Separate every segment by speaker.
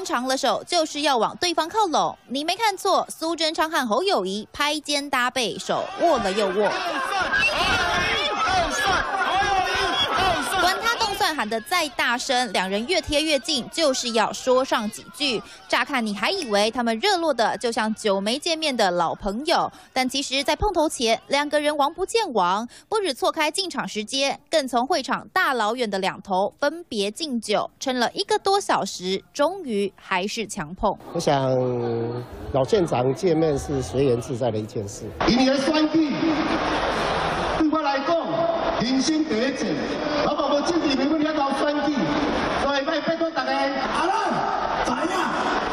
Speaker 1: 长了手，就是要往对方靠拢。你没看错，苏贞昌和侯友宜拍肩搭背，手握了又握。管他动算喊得再大声，两人越贴越近，就是要说上几句。乍看你还以为他们热络的就像久没见面的老朋友，但其实，在碰头前，两个人王不见王，不止错开进场时间，更从会场大老远的两头分别敬酒，撑了1个多小时，终于还是强碰。
Speaker 2: 我想老县长见面是随缘自在的一件事。
Speaker 3: 今年的选举，对我来讲，人生第一次，我嘛无政治人物了搞选举，所以拜托大家，咱知影，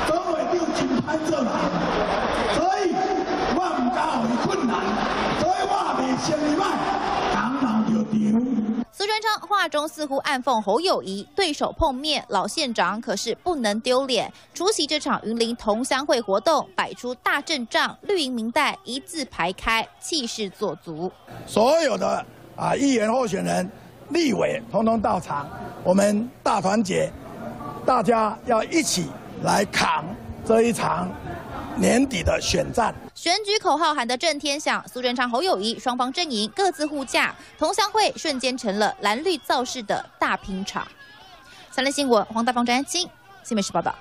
Speaker 3: 总会有真歹做人，所以我唔敢有困难，所以我也袂先入来，讲闹着场。
Speaker 1: 苏贞昌话中似乎暗讽侯友宜，对手碰面，老县长可是不能丢脸。出席这场云林同乡会活动，摆出大阵仗，绿营民代一字排开，气势做足。
Speaker 4: 所有的议员候选人、立委统统到场，我们大团结，大家要一起来扛这一场年底的选战。
Speaker 1: 选举口号喊得震天响，苏贞昌、侯友宜双方阵营各自护驾，同乡会瞬间成了蓝绿造势的大拼场。三立新闻黄大芳、詹安清，新北市报道。